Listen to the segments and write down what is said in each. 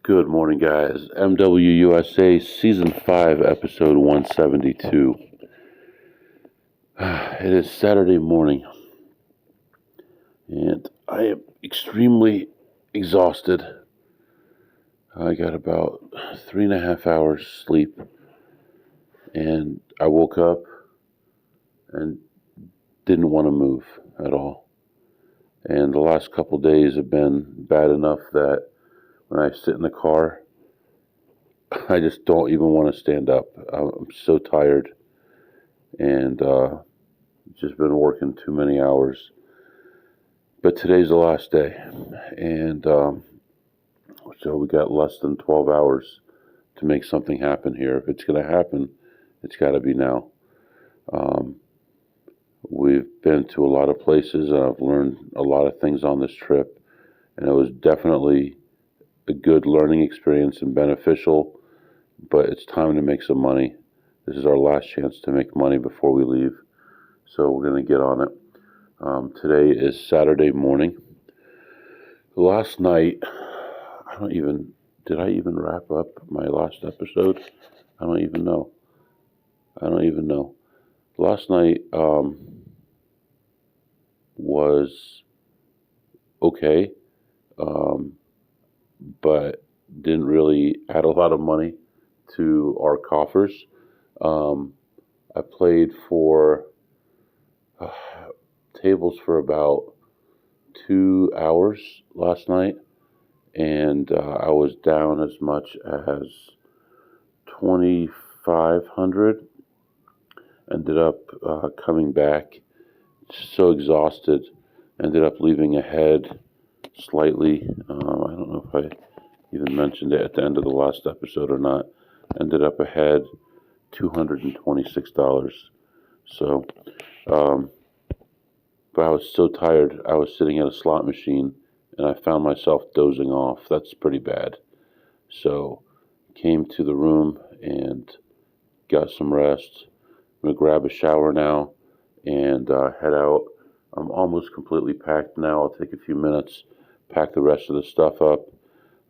Good morning, guys. MWUSA Season 5, Episode 172. It is Saturday morning, and I am extremely exhausted. I got about 3.5 hours sleep, and I woke up and didn't want to move at all. And the last couple days have been bad enough that when I sit in the car, I just don't even want to stand up. I'm so tired, and just been working too many hours. But today's the last day, and so we got less than 12 hours to make something happen here. If it's going to happen, it's got to be now. Um, we've been to a lot of places, and I've learned a lot of things on this trip, and it was definitely a good learning experience and beneficial, but it's time to make some money. This is our last chance to make money before we leave, so we're going to get on it. Today is Saturday morning. Last night, did I even wrap up my last episode? I don't even know. Last night was okay, um, but didn't really add a lot of money to our coffers. I played for tables for about 2 hours last night, and I was down as much as 2,500. Ended up coming back so exhausted. Ended up leaving ahead slightly. I don't know if I even mentioned it at the end of the last episode or not. Ended up ahead $226. So, but I was so tired. I was sitting at a slot machine and I found myself dozing off. That's pretty bad. So, came to the room and got some rest. I'm going to grab a shower now and head out. I'm almost completely packed now. I'll take a few minutes, pack the rest of the stuff up,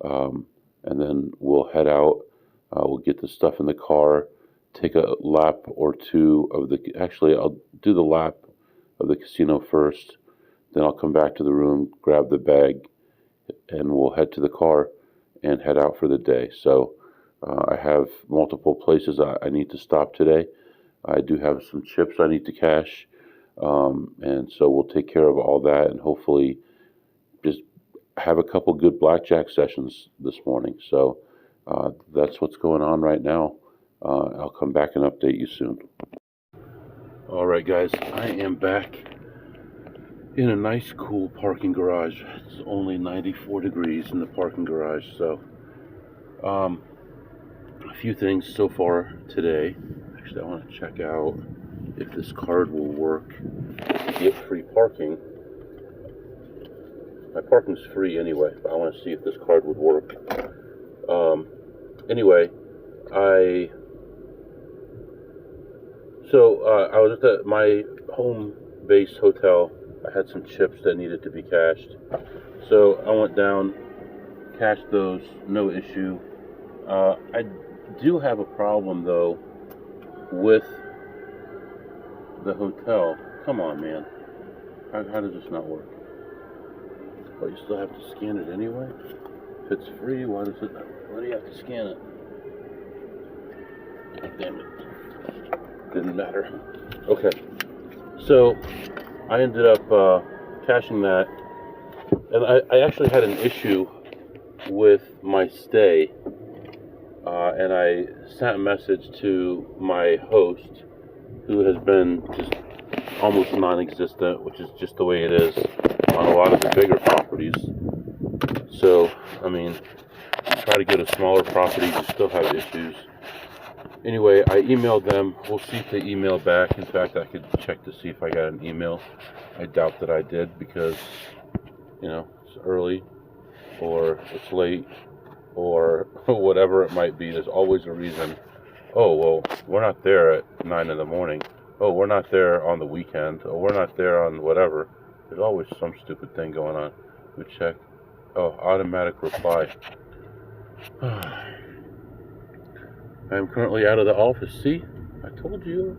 and then we'll head out. We'll get the stuff in the car, take a lap or two of actually, I'll do the lap of the casino first. Then I'll come back to the room, grab the bag, and we'll head to the car and head out for the day. So I have multiple places I need to stop today. I do have some chips I need to cash, and so we'll take care of all that and hopefully just have a couple good blackjack sessions this morning. So that's what's going on right now. I'll come back and update you soon. All right, guys, I am back in a nice, cool parking garage. It's only 94 degrees in the parking garage, so a few things so far today. Actually, I want to check out if this card will work to get free parking. My parking's free anyway, but I want to see if this card would work. Anyway, I was at my home base hotel. I had some chips that needed to be cashed, so I went down, cashed those, no issue. I do have a problem though with the hotel. Come on, man. How does this not work? But you still have to scan it anyway? If it's free, why do you have to scan it? Oh, damn it. Didn't matter. Okay. So, I ended up cashing that. And I actually had an issue with my stay. And I sent a message to my host, who has been just almost non-existent, which is just the way it is on a lot of the bigger properties. So, I mean, try to get a smaller property, you still have issues. Anyway, I emailed them. We'll see if they email back. In fact, I could check to see if I got an email. I doubt that I did because, it's early or it's late or whatever it might be. There's always a reason. Oh, well, we're not there at 9 in the morning. Oh, we're not there on the weekend. Oh, we're not there on whatever. There's always some stupid thing going on. We check. Oh, automatic reply. I am currently out of the office. See, I told you.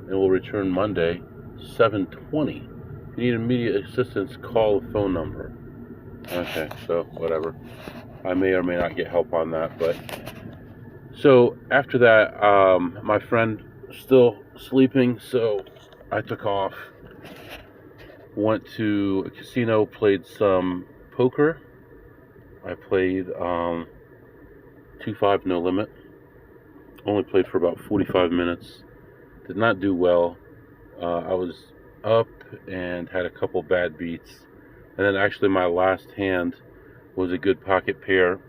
And will return Monday, 7:20. If you need immediate assistance, call the phone number. Okay, so whatever. I may or may not get help on that, but so after that, my friend still sleeping, so I took off. Went to a casino, played some poker. I played 2-5 no limit. Only played for about 45 minutes. Did not do well. I was up and had a couple bad beats. And then actually my last hand was a good pocket pair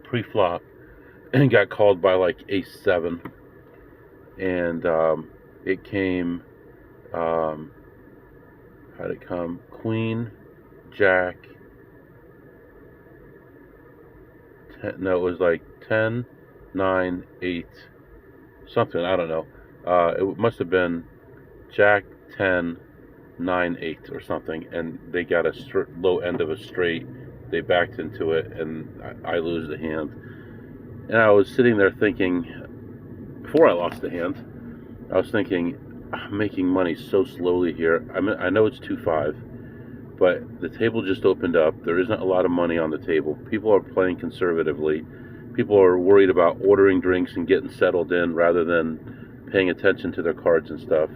pre-flop and got called by like ace-7. And it came, how'd it come? Queen, Jack, it was like 10, 9, 8, something, I don't know. It must have been Jack, 10, 9, 8 or something, and they got a low end of a straight. They backed into it, and I lose the hand. And I was sitting there thinking, before I lost the hand, I was thinking, I'm making money so slowly here. I know it's 2-5, but the table just opened up. There isn't a lot of money on the table. People are playing conservatively. People are worried about ordering drinks and getting settled in rather than paying attention to their cards and stuff.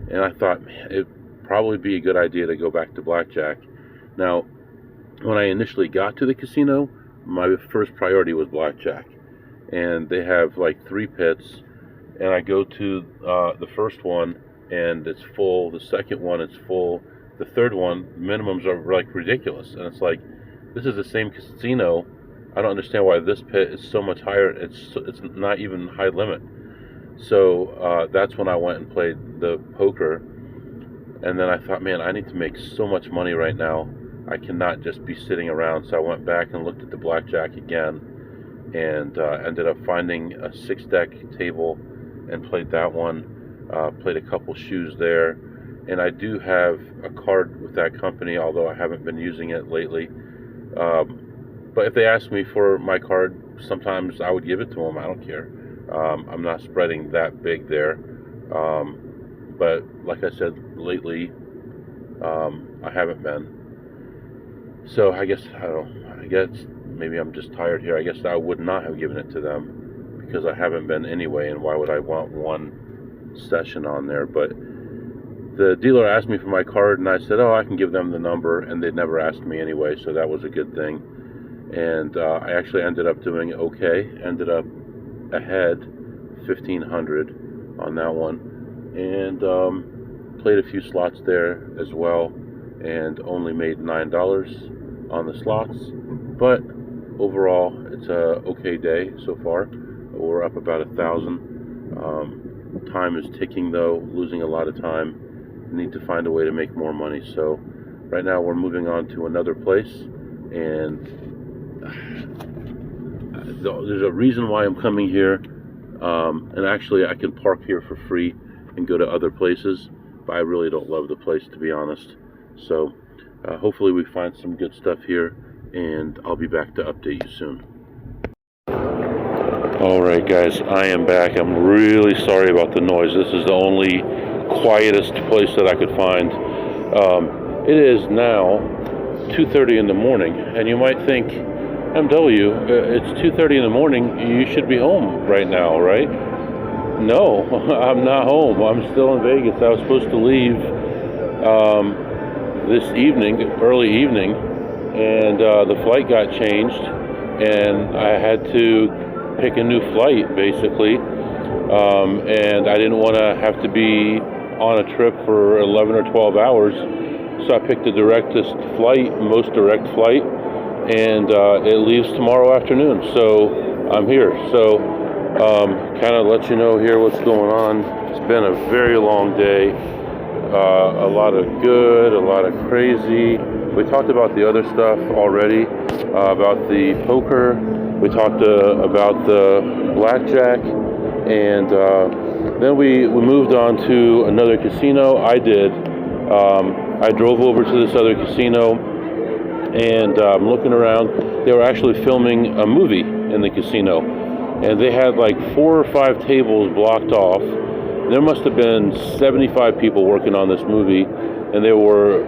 And I thought, man, it'd probably be a good idea to go back to blackjack. Now, when I initially got to the casino, my first priority was blackjack. And they have like 3 pits. And I go to the first one, and it's full. The second one, it's full. The third one, minimums are like ridiculous. And it's like, this is the same casino. I don't understand why this pit is so much higher. It's not even high limit. So that's when I went and played the poker. And then I thought, man, I need to make so much money right now. I cannot just be sitting around. So I went back and looked at the blackjack again, and ended up finding a 6-deck table and played that one. Played a couple shoes there. And I do have a card with that company, although I haven't been using it lately. But if they ask me for my card, sometimes I would give it to them. I don't care. I'm not spreading that big there. But like I said, lately, I haven't been. So I guess, I don't know, I guess maybe I'm just tired here. I guess I would not have given it to them because I haven't been anyway, and why would I want one session on there? But the dealer asked me for my card, and I said, oh, I can give them the number, and they never asked me anyway, so that was a good thing. And I actually ended up doing okay. Ended up ahead 1,500 on that one, and played a few slots there as well, and only made $9 on the slots. But overall, it's a okay day so far. We're up about 1,000. Time is ticking though, losing a lot of time. Need to find a way to make more money. So right now we're moving on to another place, and there's a reason why I'm coming here, and actually I can park here for free and go to other places, but I really don't love the place, to be honest. So hopefully we find some good stuff here, and I'll be back to update you soon. Alright guys, I am back. I'm really sorry about the noise. This is the only quietest place that I could find. It is now 2:30 in the morning, and you might think, MW, it's 2:30 in the morning, you should be home right now, right? No, I'm not home. I'm still in Vegas. I was supposed to leave this evening, early evening, and the flight got changed, and I had to pick a new flight, basically, and I didn't want to have to be on a trip for 11 or 12 hours, so I picked the directest flight, most direct flight, and it leaves tomorrow afternoon, so I'm here. So kind of let you know here what's going on. It's been a very long day, a lot of good, a lot of crazy. We talked about the other stuff already, about the poker. We talked about the blackjack, and then we moved on to another casino. I drove over to this other casino, and I'm looking around. They were actually filming a movie in the casino, and they had like 4 or 5 tables blocked off. There must have been 75 people working on this movie, and there were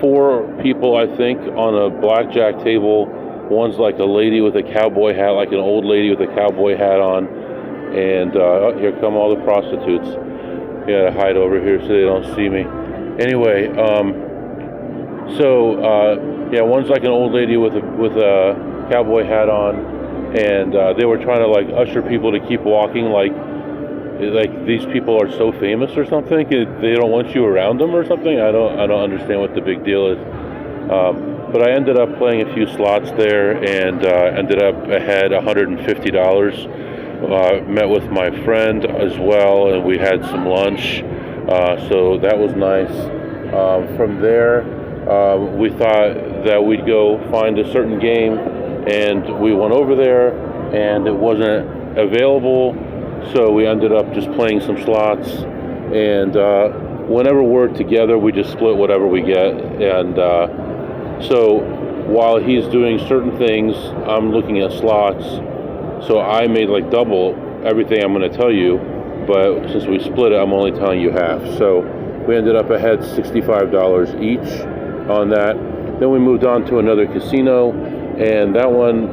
4 people, I think, on a blackjack table. One's like a lady with a cowboy hat, like an old lady with a cowboy hat on. And oh, here come all the prostitutes. I gotta hide over here so they don't see me. Anyway, yeah, one's like an old lady with a cowboy hat on, and they were trying to like usher people to keep walking, like these people are so famous or something. They don't want you around them or something. I don't understand what the big deal is. But I ended up playing a few slots there and ended up ahead $150. Met with my friend as well, and we had some lunch. So that was nice. From there, we thought that we'd go find a certain game, and we went over there, and it wasn't available. So we ended up just playing some slots, and whenever we're together, we just split whatever we get. And so while he's doing certain things, I'm looking at slots. So I made like double everything I'm going to tell you, but since we split it, I'm only telling you half. So we ended up ahead $65 each on that. Then we moved on to another casino, and that one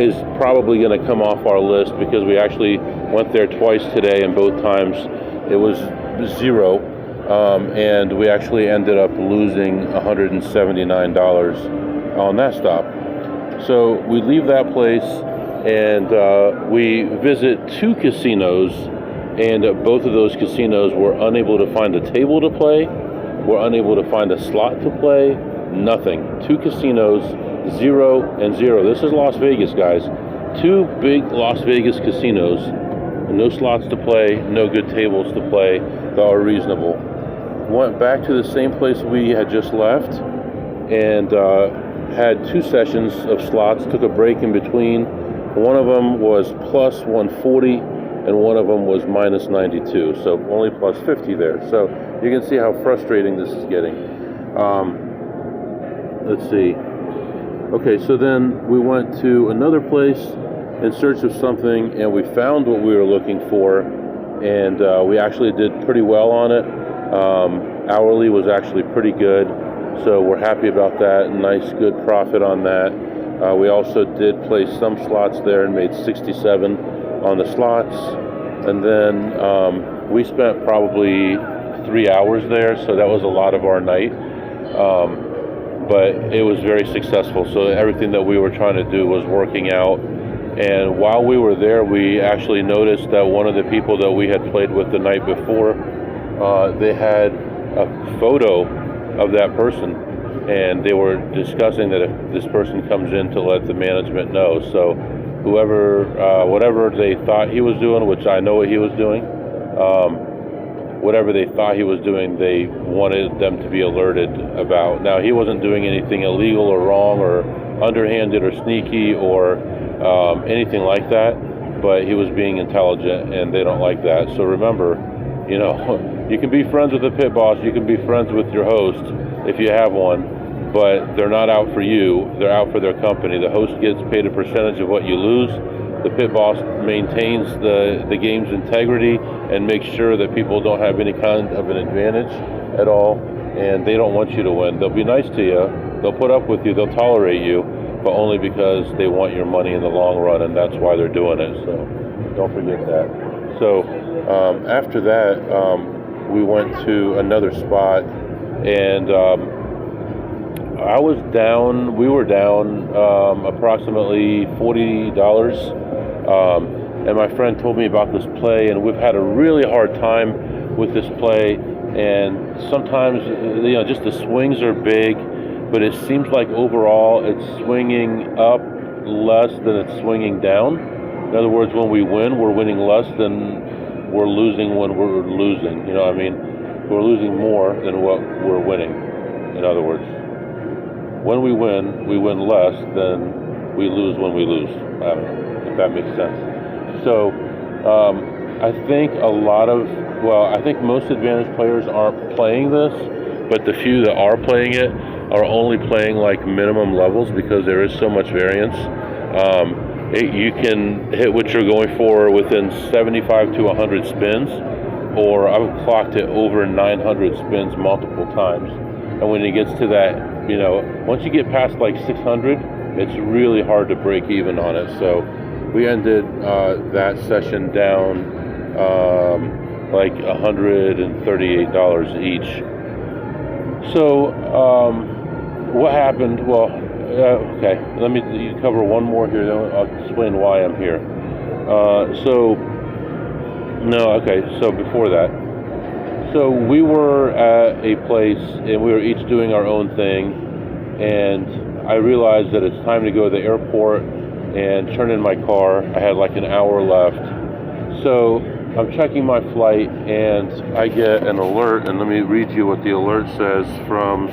is probably going to come off our list because we actually went there twice today, and both times it was zero, and we actually ended up losing $179 on that stop. So we leave that place, and we visit 2 casinos, and both of those casinos were unable to find a table to play, were unable to find a slot to play, nothing. 2 casinos, 0 and 0. This is Las Vegas, guys. 2 big Las Vegas casinos, no slots to play, no good tables to play that are reasonable. Went back to the same place we had just left, and had 2 sessions of slots, took a break in between. One of them was plus 140, and one of them was minus 92, so only plus 50 there. So you can see how frustrating this is getting. Let's see. Okay, so then we went to another place in search of something, and we found what we were looking for, and we actually did pretty well on it. Hourly was actually pretty good, so we're happy about that. Nice, good profit on that. We also did place some slots there and made 67 on the slots, and then we spent probably 3 hours there, so that was a lot of our night. But it was very successful, so everything that we were trying to do was working out. And while we were there, we actually noticed that one of the people that we had played with the night before, they had a photo of that person, and they were discussing that if this person comes in to let the management know. So whoever, whatever they thought he was doing, which I know what he was doing, whatever they thought he was doing, they wanted them to be alerted about. Now, he wasn't doing anything illegal or wrong or underhanded or sneaky or anything like that, but he was being intelligent, and they don't like that. So remember, you know, you can be friends with the pit boss, you can be friends with your host if you have one, but they're not out for you, they're out for their company. The host gets paid a percentage of what you lose. The pit boss maintains the game's integrity and makes sure that people don't have any kind of an advantage at all, and they don't want you to win. They'll be nice to you, they'll put up with you, they'll tolerate you, but only because they want your money in the long run, and that's why they're doing it. So don't forget that. So after that, we went to another spot, and we were down approximately $40. And my friend told me about this play, and we've had a really hard time with this play, and sometimes, you know, just the swings are big, but it seems like overall it's swinging up less than it's swinging down. In other words, when we win, we're winning less than we're losing when we're losing. You know what I mean? We're losing more than what we're winning. In other words, when we win less than we lose when we lose. I don't know if that makes sense. So I think I think most advantage players aren't playing this, but the few that are playing it, are only playing like minimum levels because there is so much variance. You can hit what you're going for within 75 to 100 spins, or I've clocked it over 900 spins multiple times. And when it gets to that, once you get past like 600, it's really hard to break even on it. So we ended that session down like $138 each. So what happened? Well, okay, let me cover one more here, then I'll explain why I'm here. So before that, so we were at a place and we were each doing our own thing, and I realized that it's time to go to the airport and turn in my car. I had like an hour left. So I'm checking my flight and I get an alert, and let me read you what the alert says from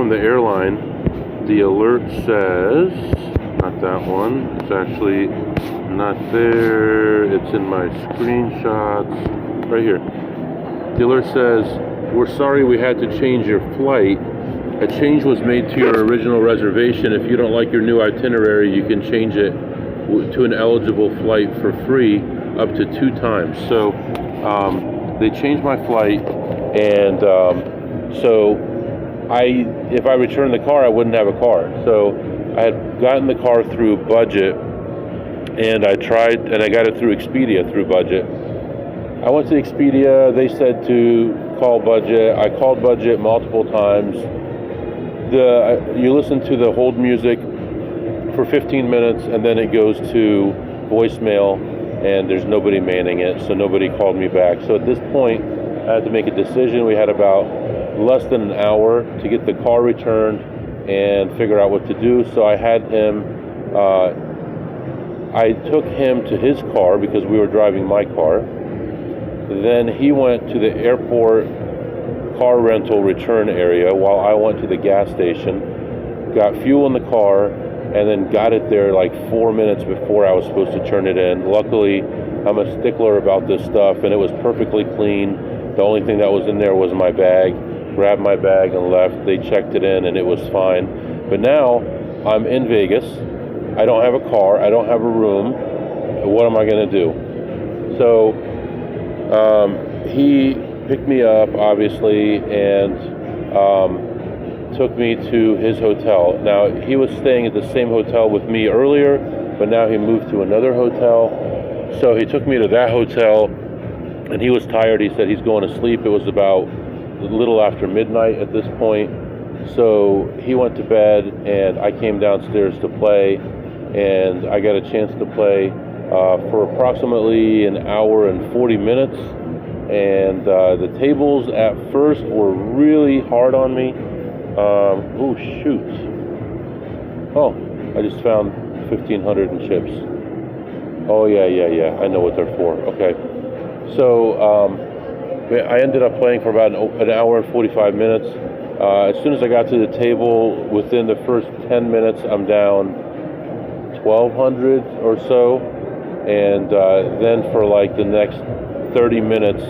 the airline. The alert says, not that one, it's actually not there, it's in my screenshots, right here. The alert says, we're sorry we had to change your flight. A change was made to your original reservation. If you don't like your new itinerary, you can change it to an eligible flight for free up to 2 times. So they changed my flight, and so if I returned the car, I wouldn't have a car. So I had gotten the car through Budget, and I got it through Expedia through Budget. I went to Expedia, they said to call Budget. I called Budget multiple times. You listen to the hold music for 15 minutes, and then it goes to voicemail, and there's nobody manning it, so nobody called me back. So at this point, I had to make a decision. We had about less than an hour to get the car returned and figure out what to do. So I had him, I took him to his car because we were driving my car. Then he went to the airport car rental return area while I went to the gas station, got fuel in the car, and then got it there like 4 minutes before I was supposed to turn it in. Luckily, I'm a stickler about this stuff, and it was perfectly clean. The only thing that was in there was my bag. Grabbed my bag and left. They checked it in, and it was fine. But now I'm in Vegas. I don't have a car. I don't have a room. What am I going to do? So he picked me up, obviously, and took me to his hotel. Now, he was staying at the same hotel with me earlier, but now he moved to another hotel. So he took me to that hotel, and he was tired. He said he's going to sleep. It was about a little after midnight at this point. So he went to bed, and I came downstairs to play, and I got a chance to play for approximately an hour and 40 minutes. And the tables at first were really hard on me. Oh, shoot. Oh, I just found 1,500 in chips. Oh, yeah. I know what they're for. Okay. So I ended up playing for about an hour and 45 minutes. As soon as I got to the table, within the first 10 minutes, I'm down 1,200 or so. And then for like the next 30 minutes,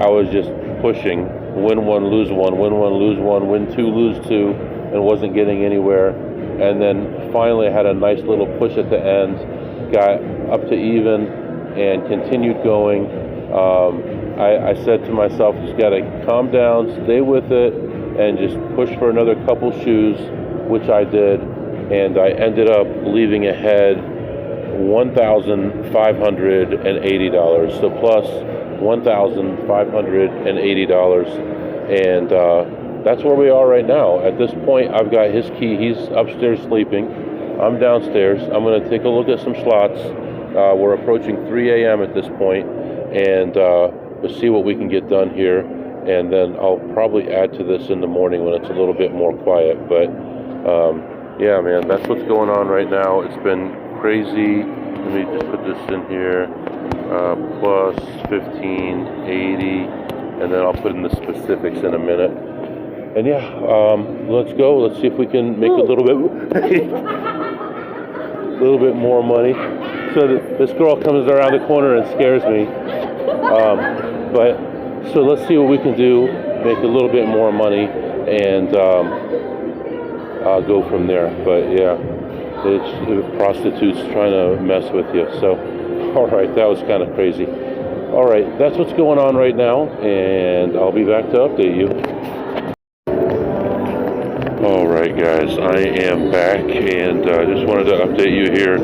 I was just pushing, win one, lose one, win one, lose one, win two, lose two, and wasn't getting anywhere. And then finally I had a nice little push at the end, got up to even, and continued going. I said to myself, just got to calm down, stay with it, and just push for another couple shoes, which I did. And I ended up leaving ahead $1,580, so plus $1,580, and that's where we are right now. At this point, I've got his key. He's upstairs sleeping. I'm downstairs. I'm going to take a look at some slots. We're approaching 3 a.m. at this point, and we'll see what we can get done here, and then I'll probably add to this in the morning when it's a little bit more quiet. But yeah, man, that's what's going on right now. It's been crazy. Let me just put this in here. Plus 1580, and then I'll put in the specifics in a minute. And yeah, let's go. Let's see if we can make a little bit more money. So this girl comes around the corner and scares me. But so let's see what we can do. Make a little bit more money. and go from there. But yeah, it's prostitutes trying to mess with you. So, all right, that was kind of crazy. All right, that's what's going on right now, and I'll be back to update you. All right, guys, I am back, and just wanted to update you here.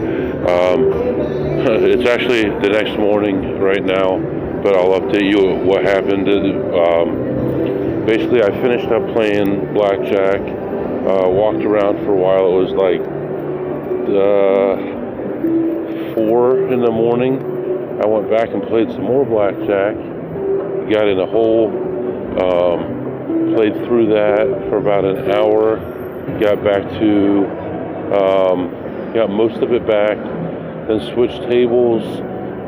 It's actually the next morning right now, but I'll update you what happened. Basically, I finished up playing blackjack, walked around for a while. It was like 4 in the morning. I went back and played some more blackjack, got in a hole, played through that for about an hour, got back to, got most of it back, then switched tables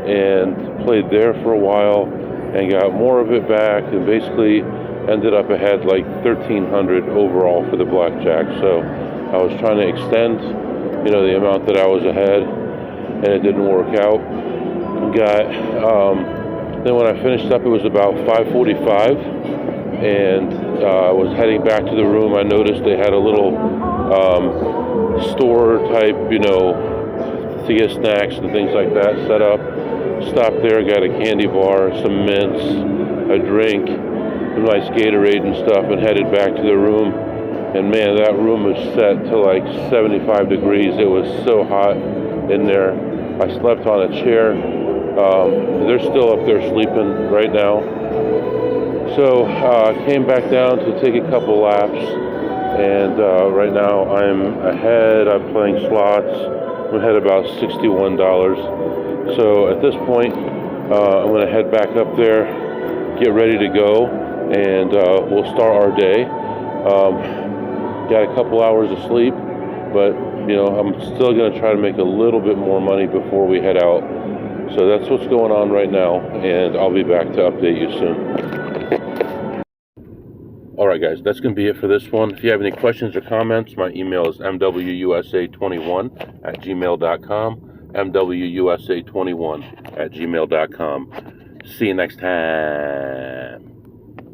and played there for a while and got more of it back, and basically ended up ahead like 1,300 overall for the blackjack. So I was trying to extend, the amount that I was ahead, and it didn't work out. Then when I finished up, it was about 5:45, and I was heading back to the room. I noticed they had a little store type, to get snacks and things like that set up. Stopped there, got a candy bar, some mints, a drink, some nice Gatorade and stuff, and headed back to the room. And man, that room was set to like 75 degrees. It was so hot in there. I slept on a chair. They're still up there sleeping right now. So I came back down to take a couple laps, and right now I'm ahead. I'm playing slots. I'm ahead about $61. So at this point, I'm going to head back up there, get ready to go, and we'll start our day. Got a couple hours of sleep, but I'm still going to try to make a little bit more money before we head out. So that's what's going on right now, and I'll be back to update you soon. All right, guys, that's going to be it for this one. If you have any questions or comments, my email is mwusa21@gmail.com, mwusa21@gmail.com. See you next time.